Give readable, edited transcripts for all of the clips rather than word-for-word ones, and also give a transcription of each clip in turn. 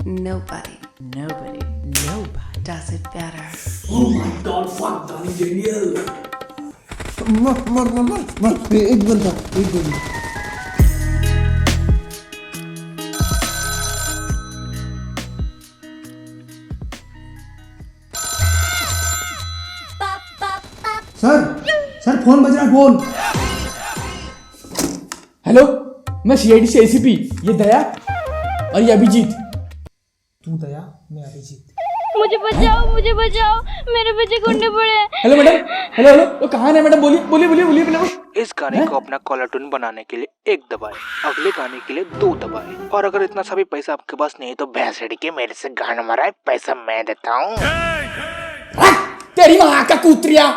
Nobody does it better. Oh my God, fuck Danny Daniel. मर एक बंदा sir phone बज रहा है फोन। हेलो, मैं सीआईडी से एसीपी, ये दया और ये अभिजीत। तू दया, मैं अभिजीत। मुझे बचाओ, मेरे पीछे गुंडे पड़े हैं। हेलो मैडम, हेलो वो कहाँ है मैडम? बोलिए मैडम। इस गाने को अपना कॉलर ट्यून बनाने के लिए 1 दबाए, अगले गाने के लिए 2 दबाए, और अगर इतना सभी पैसा आपके पास नहीं तो भैंसड़ी के मेरे से गाना मराए, पैसा मैं देता हूँ। तेरी माँ का कूतरिया।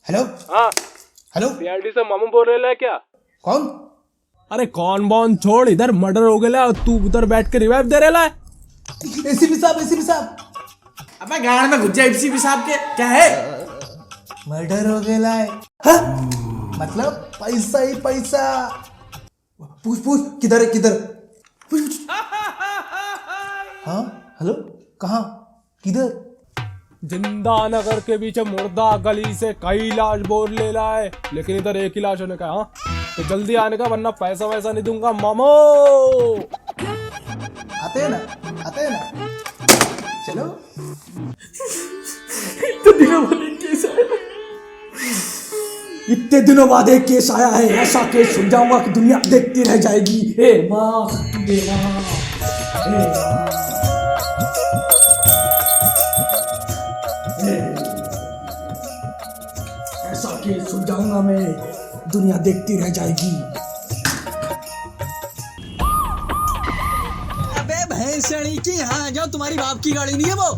हेलो हाँ हेलो, सीआईडी से मामू बोल रहे है क्या? कौन? अरे कौन बॉन छोड़, इधर मर्डर हो गया और तू उधर बैठ के रिवाइव दे रहा है। एसीपी साहब। अबे गाड़ में घुस जा एसीपी साहब के, क्या है? मर्डर हो गया है। हाँ? मतलब पैसा ही पैसा। पूछ किधर पूछ। हाँ हेलो, कहाँ किधर? जिंदा नगर के बीच मुर्दा गली से कई लाश बोल ले रहा है, लेकिन इधर एक ही लाश होने का। हाँ तो जल्दी आने का, वरना पैसा वैसा नहीं दूंगा मामो। आते हैं ना चलो। इतने दिनों बाद एक केस आया है, ऐसा केस सुन जाऊंगा कि दुनिया देखती रह जाएगी। हे माँ, ऐसा केस सुन जाऊंगा मैं, दुनिया देखती रह जाएगी। अबे भैंसड़ी की, यहाँ जाओ, तुम्हारी बाप की गाड़ी नहीं है वो।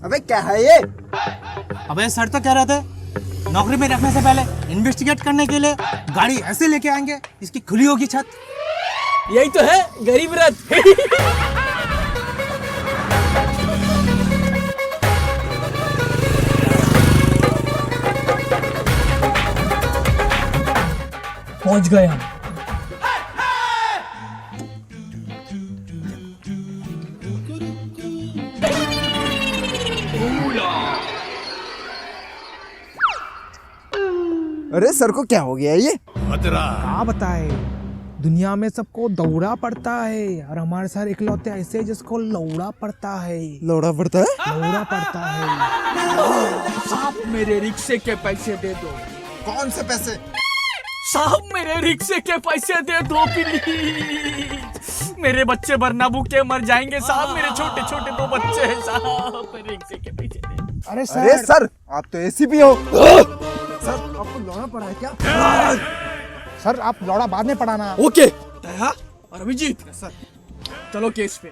अबे क्या है ये? अबे सर तो कह रहे थे नौकरी में रखने से पहले इन्वेस्टिगेट करने के लिए गाड़ी ऐसे लेके आएंगे, इसकी खुली होगी छत। यही तो है गरीब रथ। पहुंच गए हम। अरे सर को क्या हो गया ये? क्या बताए, दुनिया में सबको दौड़ा पड़ता है और हमारे साथ इकलौते ऐसे जिसको लौड़ा पड़ता है। लौड़ा पड़ता है? लौड़ा पड़ता है। साहब मेरे रिक्शे के पैसे दे दो। कौन से पैसे? साहब मेरे रिक्शे के पैसे दे दो प्लीज। मेरे बच्चे वरना भूखे मर जाएंगे साहब, मेरे छोटे छोटे 2 बच्चे हैं साहब, मेरे रिक्शे के पैसे दे। अरे सर आप तो एसीपी हो। सर आपको लौड़ा पड़ा है क्या? सर आप लौड़ा बाद में पढ़ाना। ओके, दया और अभिजीत सर, चलो केस पे।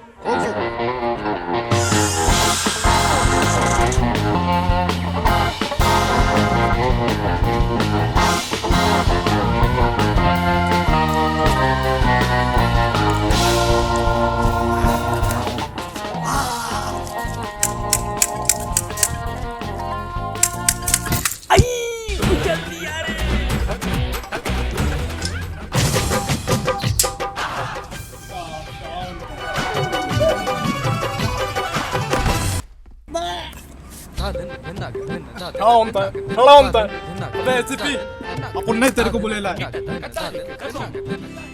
अपन ने तेरे को बुलेला।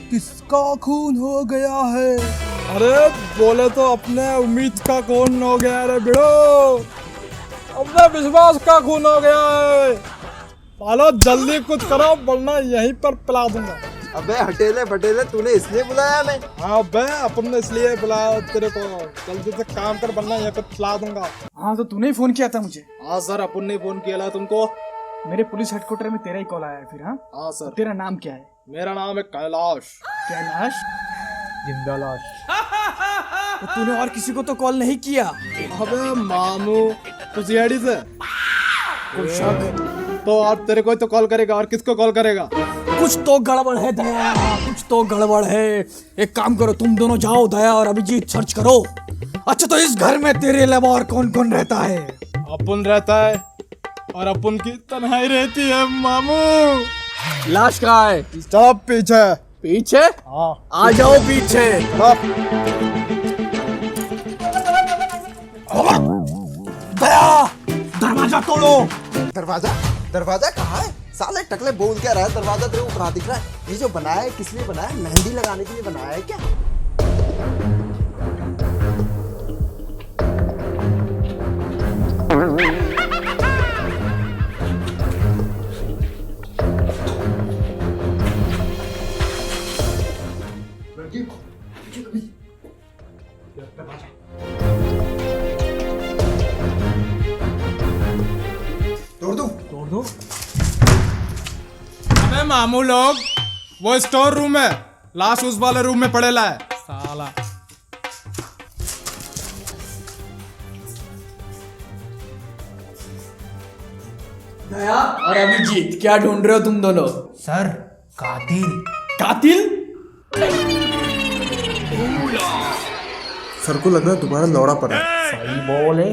किसका खून हो गया है? अरे बोले तो अपने उम्मीद का खून हो गया रे बिड़ो, अपने विश्वास का खून हो गया है। पालो जल्दी कुछ करो वरना यहीं पर पिला दूंगा। अबे हटेले फटेले, तूने इसलिए बुलाया मैं? हाँ बे, अपन ने इसलिए बुलाया तेरे को, जल्दी से काम कर वरना यहाँ पर पिला दूंगा। हाँ तो तूने ही फोन किया था मुझे? हाँ सर, अपन ने फोन किया तुमको। मेरे पुलिस हेडक्वार्टर में तेरा ही कॉल आया फिर? हाँ हाँ सर। तेरा नाम क्या है? मेरा नाम है कैलाश। कैलाश? जिंदा लाश। तो तूने और किसी को तो कॉल नहीं किया? अबे मामू, तो सीआईडी से कुछ शक तो आप तेरे को तो कॉल करेगा और किसको कॉल करेगा? कुछ तो गड़बड़ है दया, कुछ तो गड़बड़ है। एक काम करो, तुम दोनों जाओ दया और अभिजीत सर्च करो। अच्छा तो इस घर में तेरे अलावा और कौन कौन रहता है? अपुन रहता है और अपुन की तन्हाई रहती है मामू। लाश कहाँ है? सब पीछे। पीछे? हाँ आ जाओ पीछे। दया दरवाजा तोड़ो। दरवाजा? दरवाजा कहाँ है? साले टकले बोल क्या रहा है? दरवाजा तेरे को कहाँ दिख रहा है? ये जो बनाया है किस लिए बनाया है? मेहंदी लगाने के लिए बनाया है क्या? तोड़ दूं? अबे मामू लोग, वो स्टोर रूम है, लाश उस वाले रूम में पड़ेला है साला। दया और अभिजीत क्या ढूंढ रहे हो तुम दोनों? सर कातिल। कातिल? सर को लग रहा है तुम्हारा लौड़ा पड़ा है। सही बोले।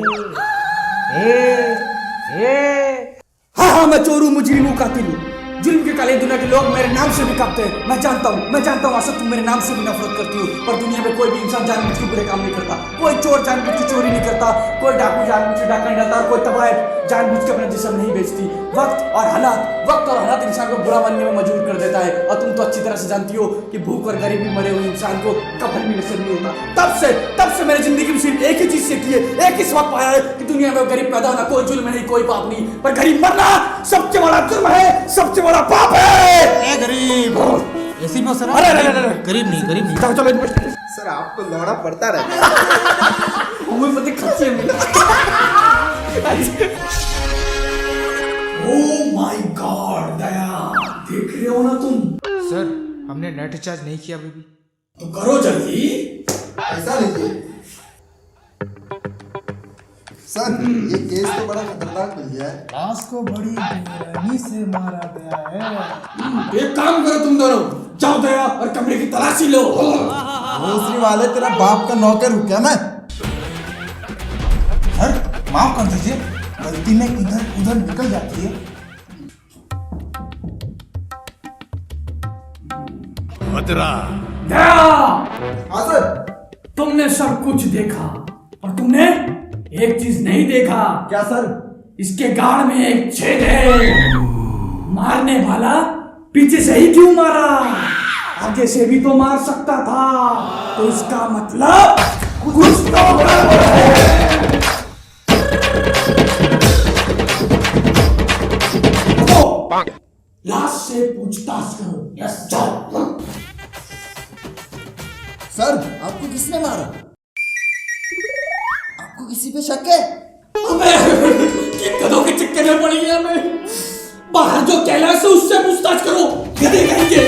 हाँ हाँ, मैं चोर हूँ, मुजरिम हूँ, कातिल हूँ। जुल्म के काले दुनिया के लोग मेरे नाम से भी कांपते हैं। मैं जानता हूँ आशा तुम मेरे नाम से भी नफरत करती हो, पर दुनिया में कोई भी इंसान जानबूझ के बुरे काम नहीं करता। कोई चोर जानबूझ के चोरी नहीं करता, कोई डाकू जानबूझ के डाका नहीं डालता, कोई तबाह जानबूझ के अपना जिस्म नहीं बेचती। वक्त और हालात इंसान को बुरा मानने में मजबूर कर देता है। और तुम तो अच्छी तरह से जानती हो कि भूख और गरीबी मरे हुए इंसान को कफन भी नसीब नहीं होता। तब से मेरी जिंदगी में सिर्फ एक ही चीज सीखी है, एक ही सबक पाया है कि दुनिया में गरीब पैदा होना कोई जुल्म नहीं, कोई पाप नहीं, पर गरीब मरना सबसे बड़ा जुर्म है, सबसे बड़ा पाप है। गरीब ऐसी में सर। अरे गरीब नहीं। चलो सर आपको लौड़ा पड़ता रहता है। मुझे पता खर्चे में। ओह माय गॉड दया, देख रहे हो ना तुम? सर हमने नेट रिचार्ज नहीं किया अभी भी। तो करो जल्दी। ऐसा लीजिए सर, ये केस तो बड़ा खतरनाक मिल गया है। लाश को बड़ी बेरहमी से मारा गया है। एक काम करो तुम दोनों, जाओ दया और कमरे की तलाशी लो। ग्रोसरी वाले तेरा बाप का नौकर हूँ क्या मैं? सर माफ कर दीजिए, गलती में इधर उधर निकल जाती है। दया हाँ सर। तुमने सब कुछ देखा, और तुमने एक चीज नहीं देखा। क्या सर? इसके गाड़ में एक छेद है। मारने वाला पीछे से ही क्यों मारा? आगे से भी तो मार सकता था। तो इसका मतलब कुछ तो गड़बड़ है। तो लाश से पूछताछ करो। यस जाओ। सर आपको किसने मारा? आपको किसी पे शक है? अबे किन गधों के चक्कर में पड़ गया मैं। बाहर जो कैलाश है उससे पूछताछ करो, गधे कहेंगे।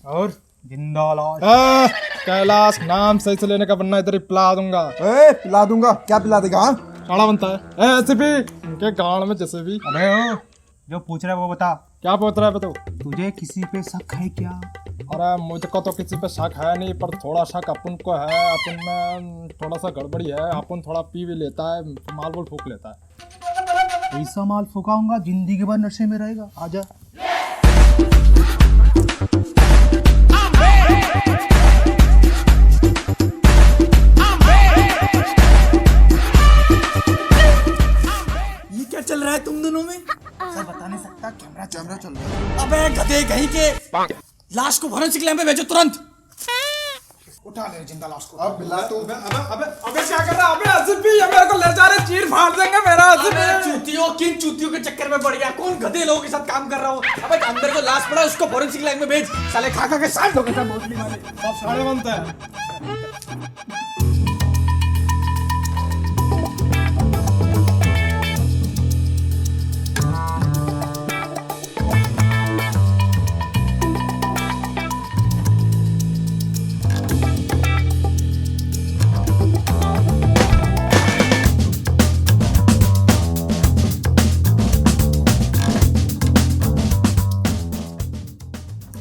और जिंदा लाश। कैलाश नाम सही से लेने का, वरना इधर ही पिला दूंगा। पिला दूंगा? क्या पिला देगा? काड़ा बनता है ऐसे भी उनके गाड़ में जैसे भी। अबे ओ, जो पूछ रहा है वो बता, क्या पूछ रहा है बताओ? तुझे किसी पे शक है क्या? अरे मुझको तो किसी पे शक है नहीं, पर थोड़ा शक अपन को है। अपन में थोड़ा सा गड़बड़ी है, अपन थोड़ा पी भी लेता है, माल बोल फूक लेता है। ऐसा माल फूकाऊंगा जिंदगी भर नशे में रहेगा। आजा। ये क्या चल रहा है तुम दोनों में? सर बता नहीं सकता, कैमरा चल रहा है। अबे गधे कहीं के, लाश को फोरेंसिक लैब में भेजो तुरंत। उठा ले जिंदा लाश को। अब पिला तो। अबे क्या कर रहा है? अबे आसिफ भी, ये मेरे को ले जा रहे, चीर फाड़ देंगे मेरा। आसिफ चूतियों, किन चूतियों के चक्कर में पड़ गया? कौन गधे लोगों के साथ काम कर रहा हो? अबे अंदर जो लाश पड़ा है उसको फोरेंसिक लैब में भेज। साले खा के सांप हो गए सब भोसड़ी वाले। सब साड़े बनते हैं।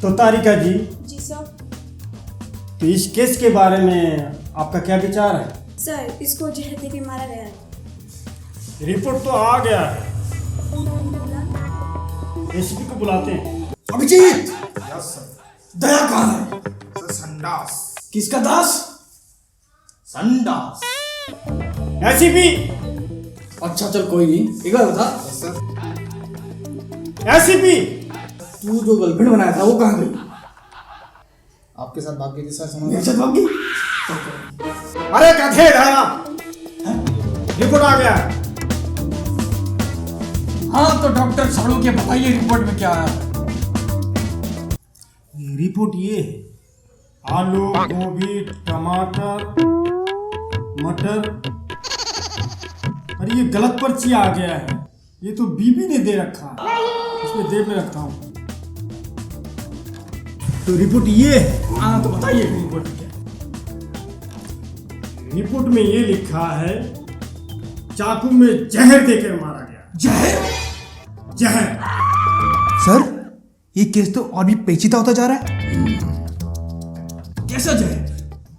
तो तारिका जी, जी सर। तो इस केस के बारे में आपका क्या विचार है? सर इसको जहर देके मारा गया है। रिपोर्ट तो आ गया है, एसपी को बुलाते हैं। अभिजीत, दया कहाँ है? संडास। किसका दास? संडास। एसीपी, अच्छा चल कोई नहीं, एक बार बता, एसीपी, तू जो गर्लफ्रेंड बनाया था वो कहाँ गई? आपके साथ भाग गई थी सर। मेरे साथ भाग गई? अरे कथे धारा, रिपोर्ट आ गया। हाँ तो डॉक्टर साड़ू के बताइए रिपोर्ट में क्या आया? रिपोर्ट ये है, आलू, गोभी, टमाटर, मटर, अरे ये गलत पर्ची आ गया है। ये तो बीबी ने दे रखा है, इसमें दे में रखता हूँ। तो रिपोर्ट ये है। हाँ तो बताइए रिपोर्ट में क्या? रिपोर्ट में ये लिखा है, चाकू में जहर देकर मारा गया। जहर? जहर। सर ये केस तो और भी पेचीदा होता जा रहा है। कैसा जहर?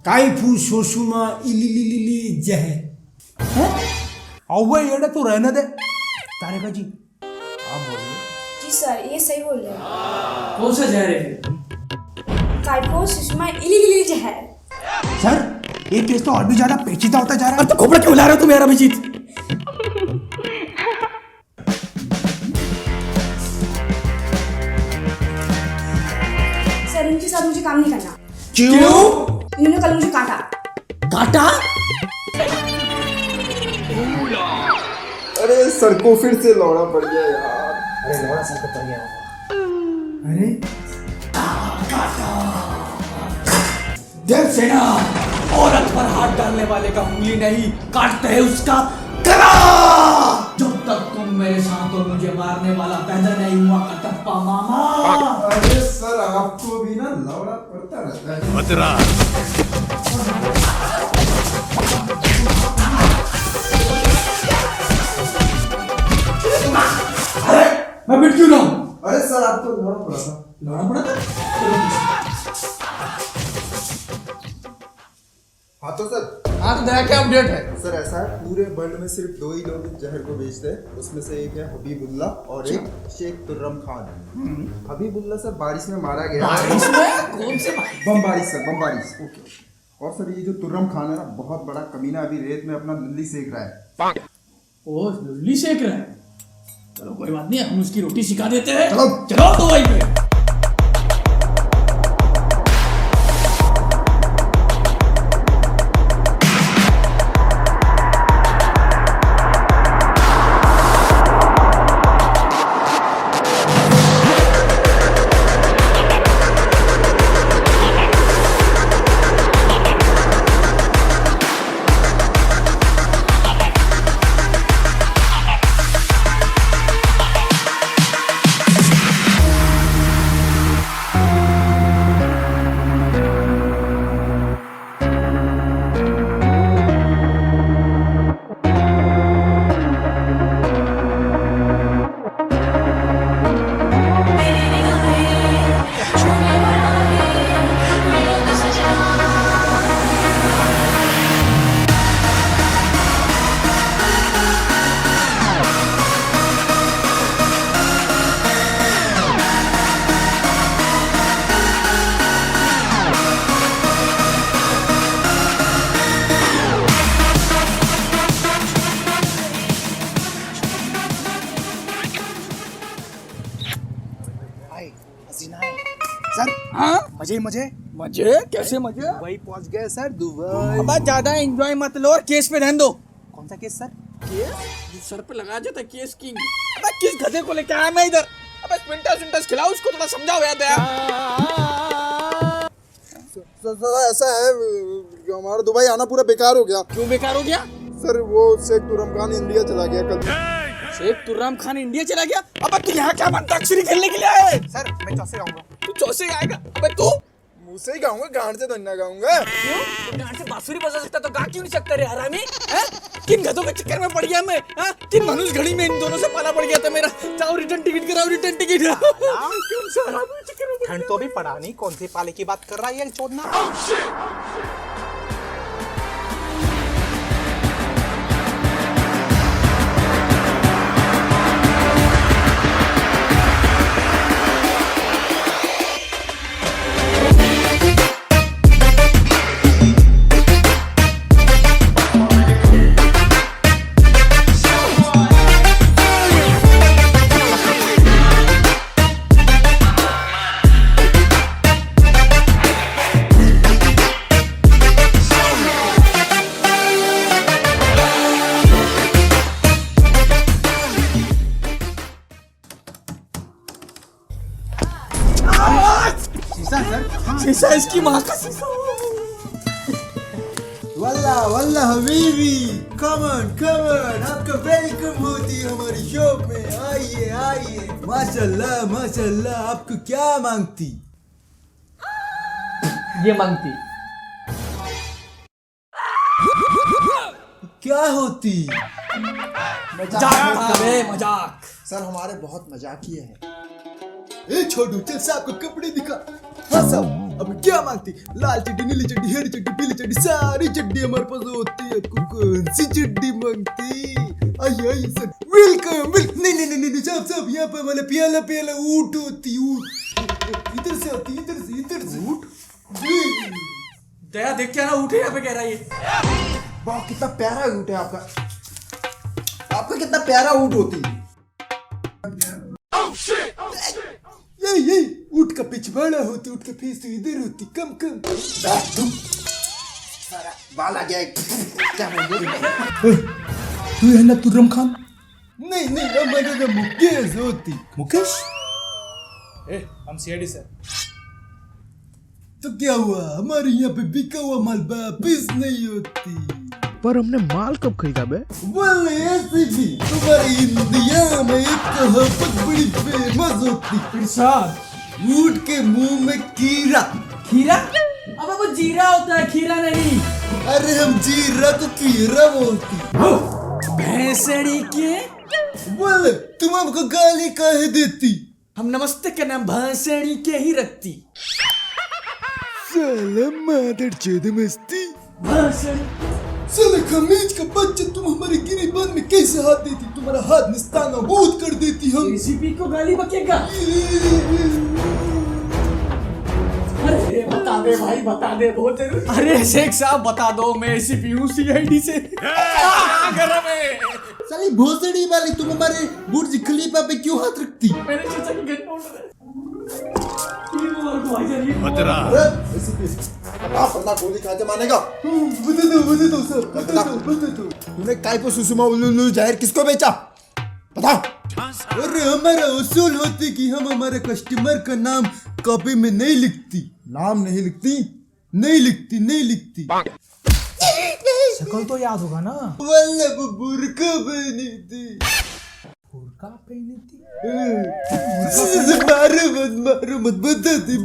काईफू शोशुमा इलिलिलिली जहर। अव्वे येड़े तू रहने दे। तारिका जी जी सर ये सही बोल रहे हैं। कौन सा जहर है? काइपो सुषमा इलिलिली जहर। सर ये केस तो और भी ज्यादा पेचीदा होता जा रहा है। तो खोपड़ा क्यों हिला रहे हो तुम यार अभिजीत? सर इनके साथ मुझे काम नहीं करना। क्यों? इन्होंने कल मुझे काटा। काटा? अरे सर को फिर से लौड़ा पड़ गया यार। देवसेना, औरत पर हाथ डालने वाले का उंगली नहीं काटते हैं उसका गला। जब तक तुम मेरे साथ हो मुझे मारने वाला पैदा नहीं हुआ कटप्पा मामा। अरे सर आपको भी ना लौड़ा पड़ता रहता है। अरे मैं बिट क्यों रहा हूं? अरे सर आपको लौड़ा पड़ा था। लौड़ा पड़ा था? हाँ तो सर, हाँ तो दया क्या अपडेट है? सर ऐसा है, पूरे वर्ल्ड में सिर्फ 2 ही लोग इस जहर को बेचते हैं। उसमें से एक है हबीबुल्ला और एक शेख तुर्रम खान। हबीबुल्ला सर बारिश में मारा गया। बारिश में? कौन से? बमबारिश सर, बमबारिश। ओके। और सर ये जो तुर्रम खान है ना, बहुत बड़ा कमीना, अभी रेत में अपना लल्ली सेक रहा है। ओ लुल्ली सेक रहा है। चलो कोई बात नहीं, हम उसकी रोटी सिखा देते हैं। चलो। चलो तो वहीं पे। सर हाँ मजे मजे मजे? कैसे मजे? वही पहुंच गए सर दुबई। अब ज्यादा एंजॉय मत लो और केस पे ध्यान दो। कौन सा केस सर? केस सर पे लगा जाता केस किंग। अबे किस गधे को लेके आया मैं इधर? अबे स्पिंटस खिलाओ उसको, थोड़ा समझाओ याद है। सर ऐसा है, हमारा दुबई आना पूरा बेकार हो गया। क्यों बेकार हो गया? सर वो शेख तुर्रम खान इंडिया चला गया कल। शेख तुर्रम खान इंडिया चला गया? अबे तू यहाँ क्या अंताक्षरी खेलने के लिए आया है? सर मैं चौसे आऊंगा। तू चौसे आएगा? अबे तू? मुंह से ही गाऊंगा, गांड से तो ना गाऊंगा। गांड से बांसुरी बजा सकता तो गा क्यों नहीं सकता रे हरामी? हैं? किन गधों के चक्कर में पड़ गया मैं? हैं? किन मनुष्य घड़ी में इन दोनों से पाला पड़ गया था मेरा? जाओ रिटर्न टिकट कराओ, रिटर्न टिकट। कौन सा हरामी चक्कर में? ठंड तो अभी पड़ा नहीं, कौन से पाले की बात कर रहा है ये चोदना? शीशा, इसकी माँ का शीशा। वल्ला वल्ला हबीबी, कम ऑन आपका वेलकम होती है हमारी शॉप में। आइए आइए, माशाल्लाह माशाल्लाह। आपको क्या मांगती? ये मांगती। क्या होती? मजाक। सर हमारे बहुत मजाकिया है। ए छोटू, चल साहब को कपड़े दिखा। हाँ साहब, अब क्या मांगती? लाल चड्डी, नीली चड्डी, हरी चड्डी, पीली चड्डी, सारी चड्डी हमारे पास होती है। आपको कौन सी चड्डी मांगती? आइए आइए सर, वेलकम। नहीं साहब, यहाँ पे वाला प्याला ऊँट होती, ऊँट इधर से होती, इधर से ऊँट। दया देख क्या ना उठे यहाँ पे कह रहा है ये। वाह कितना प्यारा ऊँट है आपका कितना प्यारा ऊँट होती है। ये ऊँट का पिछवाड़ा होती, ऊँट का फीस तो इधर होती। कम बाला गया। क्या बोल रहे? तू है ना तुर्रम खान? नहीं हमारे तो मुकेश होती। मुकेश? हम सीआईडी सर। तो क्या हुआ, हमारे यहाँ पे बिका हुआ माल वापिस नहीं होती। पर हमने माल कब खरीदा बे? बोले ऐसे भी तुम्हारे इंडिया में एक कहावत बड़ी फेमस होती। इरशाद। ऊँट के मुंह में कीड़ा। खीरा? अबे वो जीरा होता है, खीरा नहीं। अरे हम जीरा को कीड़ा बोलती। भैंसड़ी के? बोले तुम हमको गाली काहे देती? हम नमस्ते का नाम भैंसड़ी के ही रखती। साला मादर चोद मस्ती। भैंसड़ी। साला खमीज का बच्चा, तुम हमारे गिरीबान में कैसे हाथ देती? तुम्हारा हाथ निस्ताना बूद कर देती हम। एसीपी को गाली बकेगा? अरे बता दे भाई, बता दे, बहुत जरूरी। अरे शेख साहब बता दो, मैं एसीपी हूँ सीआईडी से। गरम है। साली भोसड़ी वाली, तुम हमारे बुर्ज खलीफा पे क्यों हाथ रखती? मेरे चाचा की गन पाउडर है। गोली खा के मानेगा? बता दो सर, बता दो। तूने काय को सुषमा उल्लू जाहिर किसको बेचा? बता। अरे हमारा उसूल होती कि हम हमारे कस्टमर का नाम कॉपी में नहीं लिखती। नाम नहीं लिखती। शक्ल तो याद होगा ना? वल्ले वो बुर्का पहनी थी। बुर्का पहनी थी? मारो मत, बताती।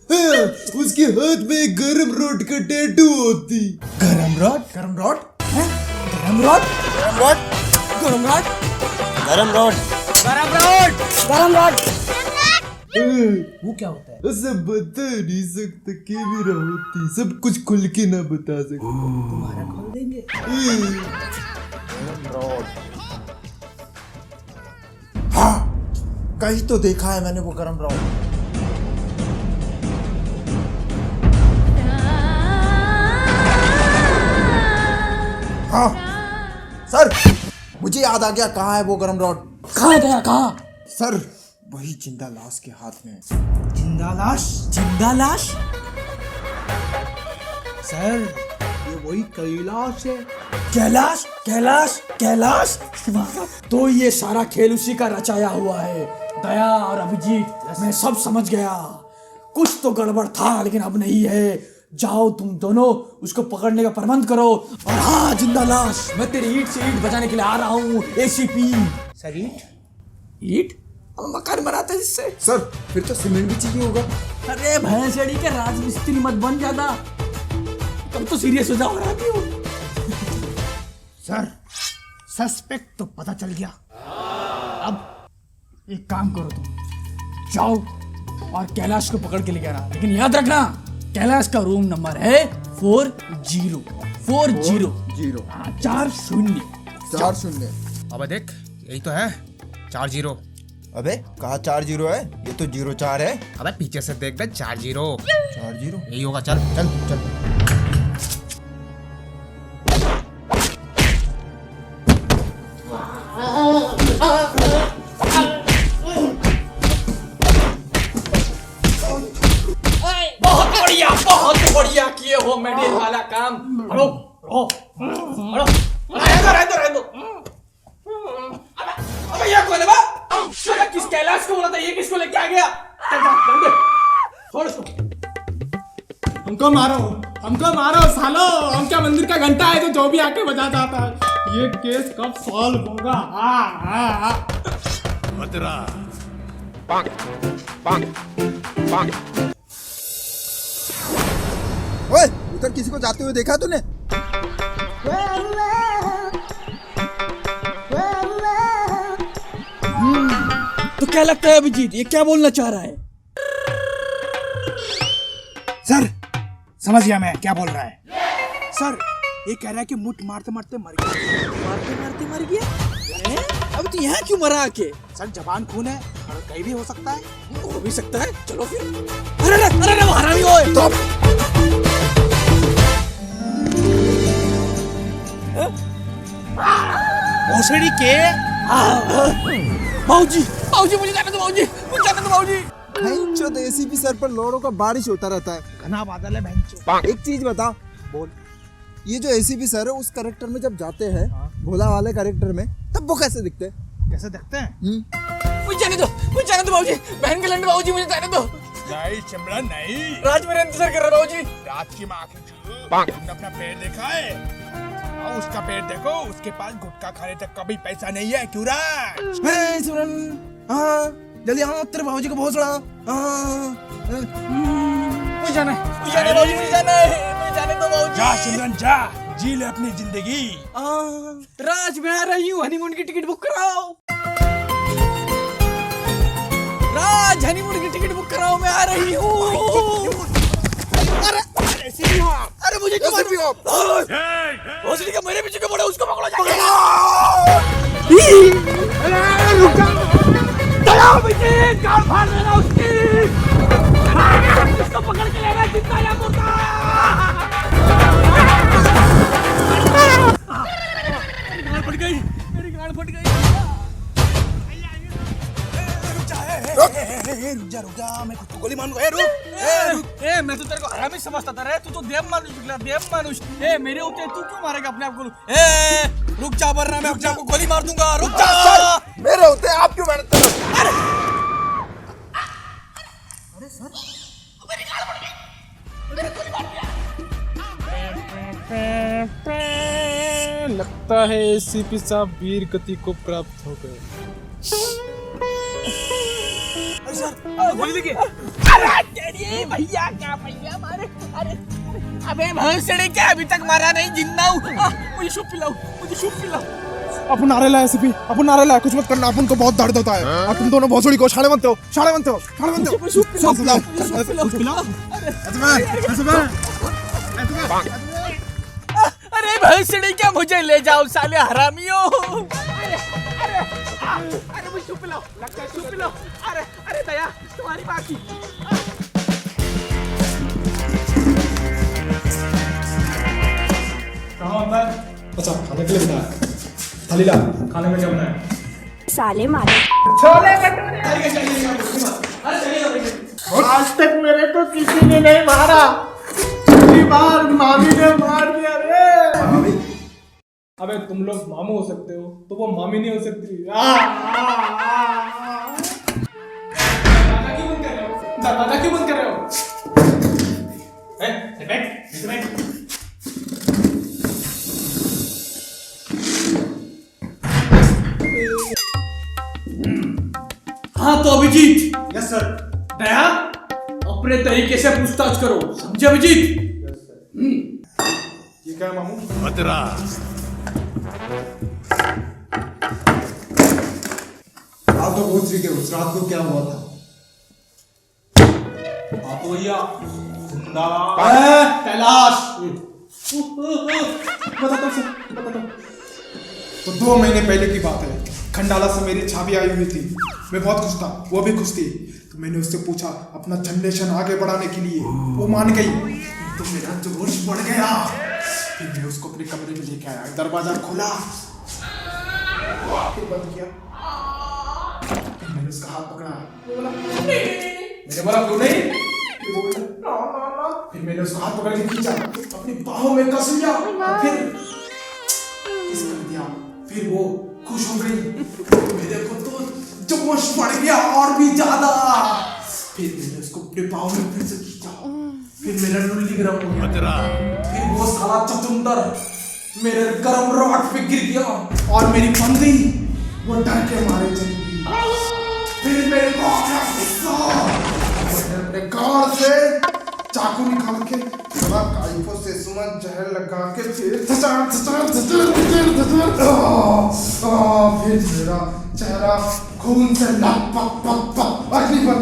हाँ, उसके हाथ में एक गरम रोड का टैटू होती। गरम रॉड? गरम रॉड? हैं? गरम रॉड? गरम रॉड? गरम रॉड? गरम रॉड। गरम रॉड? गरम रॉड? वो क्या होता है? सब बता नहीं सकता, कैमरा होती। सब कुछ खुल के ना बता सकते। तुम्हारा खोल देंगे। हाँ, कहीं तो देखा है मैंने वो गरम रॉड। हाँ सर, मुझे याद आ गया, कहाँ है वो गरम रॉड? कहाँ गया? कहाँ? सर वही जिंदा लाश के हाथ में। जिंदा लाश? जिंदा लाश? सर ये वही कैलाश है। कैलाश? कैलाश? कैलाश? तो ये सारा खेल उसी का रचाया हुआ है। दया और अभिजीत, मैं सब समझ गया। कुछ तो गड़बड़ था, लेकिन अब नहीं है। जाओ तुम दोनों उसको पकड़ने का प्रबंध करो। और हाँ, जिंदा लाश, मैं तेरी ईंट से ईंट बजाने के लिए आ रहा हूँ। एसीपी। सर ईंट? ईंट? हम मकान बनाते हैं इससे। सर फिर तो सीमेंट भी चाहिए होगा। अरे भैंसड़ी के राजमिस्त्री मत बन ज्यादा, तब तो सीरियस हो जाओ हरामी हो। सर सस्पेक्ट तो पता चल गया। अब एक काम करो, तुम जाओ और कैलाश को पकड़ के लेके आना, लेकिन याद रखना कैलाश का रूम नंबर है 40 40। 40। अबे देख यही तो है 40। अबे कहा 40 है, ये तो 04 है। अबे पीछे से देख बे 40 40 यही होगा। चल चल चल। बहुत बढ़िया किए हो मेडिल वाला काम। हलो रो हलो, रहने दो। अबे ये कौन है बा? अबे किस कैलाश को बोला था, ये किसको लेके आ गया? चल जा दे, छोड़ इसको। हमको मारो सालो, हम क्या मंदिर का घंटा है जो भी आके बजा जाता है। ये केस कब सॉल्व होगा? ओए उधर किसी को जाते हुए देखा तूने? तो क्या लगता है अभिजीत, ये क्या बोलना चाह रहा है? सर समझ गया मैं क्या बोल रहा है। सर ये कह रहा है कि मुठ मारते मारते मर गया। मारते मर गया? अब तो यहाँ क्यों मरा आके? सर जबान खून है और कहीं भी हो सकता है। हो भी सकता है, चलो फिर। अरे वो हरामी हो। भोसड़ी के बाबूजी मुझे जाने दो बाबूजी। भैंचोद एसीपी सर पर लोड़ों का बारिश होता रहता है। घना बादल है भैंचो। एक चीज बता, बोल। ये जो एसीपी सर है उस कैरेक्टर में जब जाते हैं, भोला वाले कैरेक्टर में, तब वो कैसे दिखते हैं? कैसे देखते हैं? मुझे जाने दो बाबूजी, बहन के लंडे बाबूजी, मुझे जाने दो। नहीं चिमड़ा नहीं, राज मेरा इंतजार कर रहा है बाबूजी। रात की माँ की चूत, तुमने अपना पेड़ देखा है? और उसका पेड़ देखो, उसके पास गुटखा खाने तक का भी पैसा नहीं है। क्यों राज? सुरन, हाँ जल्दी आओ, तेरे बाबूजी को बहुत बड़ा। मुझे जाना है बाबूजी, मुझे जाने दो बाबूजी। जा सिमरन जा, जी ले अपनी जिंदगी। राज मैं आ रही हूँ, हनीमून की टिकट बुक कराओ। राज हनीमून की टिकट बुक कराओ, मैं आ रही हूँ। अरे मुझे क्यों का मेरे पीछे क्यों पड़ा? उसको पकड़ो जाके। गाल फाड़ देना उसकी। उसको पकड़ के लेना जितना या मुर्दा। मेरी गाल फट गई। रुक जा, मैं खुद को गोली मारूंगा। रुक। मैं तो तेरे को हरामी समझता था रे, तू तो देव मानुष। मेरे ऊपर तू क्यों मारेगा अपने आप को? रुक जा वरना मैं आपको गोली मार दूंगा। रुक जा। मेरे होते आप क्यों मारते हो? अरे सर मेरी गाल फट गई, मेरे गोली मार दिया। लगता है एसीपी साहब वीर गति को प्राप्त हो गए। गोली देखिए। अरे तेरी भैया, क्या भैया मारे? अरे अबे भैंसड़े क्या अभी तक मारा नहीं, जिंदा हूँ। मुझे सूप पिलाओ। अपन नारे ला एसीपी, अपन नारे ला, कुछ मत करना, अपन को बहुत दर्द होता है। और तुम दोनों भोसड़ी को छाले बनते हो। अरे भैंसड़े क्या, मुझे ले जाओ साले हरामियों। अरे मुझे सूप पिलाओ, लगता है सूप पिलाओ। अरे दया तुम्हारी बात की। अच्छा खाने के लिए बनाया, थाली ला, खाने में क्या बनाया? साले मारे। आज तक मेरे को किसी ने नहीं मारा, पहली बार मामी ने मार दिया रे। अबे तुम लोग मामू हो सकते हो, तो वो मामी नहीं हो सकती। दरवाजा क्यों बंद कर रहे हो? हाँ अभिजीत, यस सर। दया अपने तरीके से पूछताछ करो, समझे अभिजीत? ये क्या है मामू? आप तो पूछ रही थे उस रात को क्या हुआ था? आप तो भैया कैलाश बताता। तो 2 महीने पहले की बात है, खंडाला से मेरी छावी आई हुई थी। मैं बहुत खुश था, वो भी खुश थी। तो मैंने उससे पूछा अपना जनरेशन आगे बढ़ाने के लिए, वो मान गई। तो मेरा जोश बढ़ गया। फिर मैं उसको अपने कमरे में लेके आया, दरवाजा खोला, फिर बंद किया। फिर मैंने उसका हाथ पकड़ा, मैंने बोला क्यों नहीं? फिर वो बोला ना। फिर मैंने उसका हाथ पकड़ के खींचा, अपनी बाहों में कस लिया, फिर किस कर दिया। फिर वो खुश हो गई। मेरे को तो जोश बढ़ गया और भी ज्यादा। फिर मैंने उसको अपने बाहों में फिर से खींचा, फिर मेरा लुल्ली गरम हो गया। फिर वो साला चचुंदर मेरे गरम रॉड पे गिर गया और मेरी बंदी वो डर के मारे चली गई। फिर मेरे को आया गुस्सा, मैंने अपने कार से चाकू निकाल के थोड़ा काइफो से सुमन जहर लगा के फिर फिर मेरा चेहरा खून से लपक अगली बार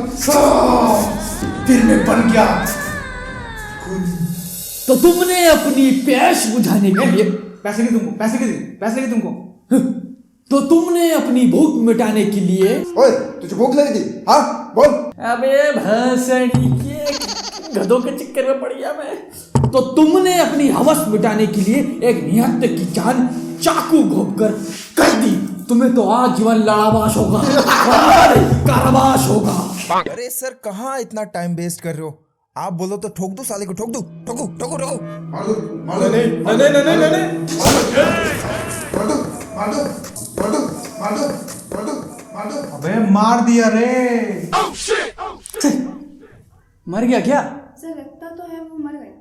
फिर मैं बन गया खून। तो तुमने अपनी प्यास बुझाने के लिए पैसे नहीं तुमको तो तुमने अपनी भूख मिटाने के लिए ओए तुझे भूख लगी थी? हाँ बोल। अबे भैंसड़ी के गधों के चक्कर में पड़ गया मैं। तो तुमने अपनी हवस मिटाने के लिए एक निहत्थे की जान चाकू घोंपकर कर दी। तुम्हें तो आजीवन लड़ावास होगा, कारावास होगा। अरे सर कहाँ इतना टाइम वेस्ट कर रहे हो? आप बोलो तो ठोक दो साले को, ठोक दो, ठोको ठोको ठोको। मार दो नहीं मार दो। अबे मार दिया रे। मर गया क्या? सर लगता तो है वो मर गए।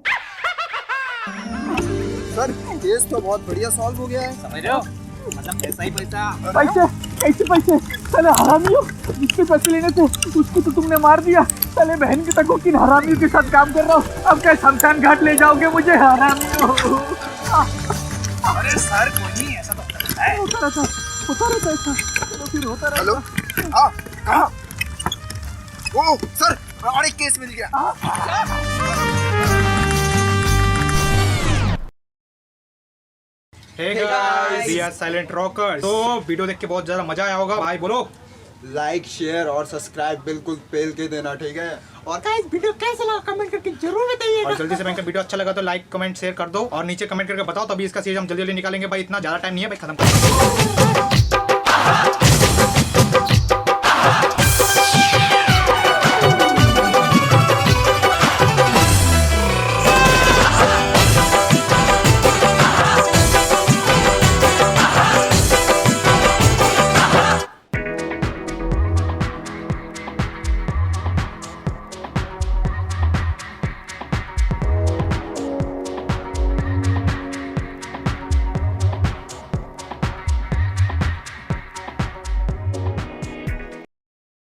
सर केस तो बहुत बढ़िया सॉल्व हो गया है। समझ रहे हो? मतलब पैसा ही पैसा। पैसे साले हरामी हो, जिसके पैसे लेने थे उसको तो तुमने मार दिया। साले बहन के तक किन हरामियों के साथ काम कर रहा हूँ। अब क्या शमशान घाट ले जाओगे मुझे, हरामी हो। अरे सर कोई नहीं, ऐसा तो होता रहता ऐसा। चलो फिर होता रहता। हेलो हाँ कहाँ? ओ सर और एक केस मिल गया। Hey guys, we are Silent Rockers. तो वीडियो देख के बहुत ज्यादा मजा आया होगा भाई, बोलो लाइक शेयर और सब्सक्राइब बिल्कुल पेल के देना, ठीक है? और गाइस वीडियो कैसा लगा कमेंट करके जरूर बताइए। और जल्दी से बैंक का वीडियो अच्छा लगा तो लाइक कमेंट शेयर कर दो और नीचे कमेंट करके बताओ, तभी इसका सीरीज हम जल्दी जल्दी निकालेंगे भाई। इतना ज्यादा टाइम नहीं है भाई, खत्म कर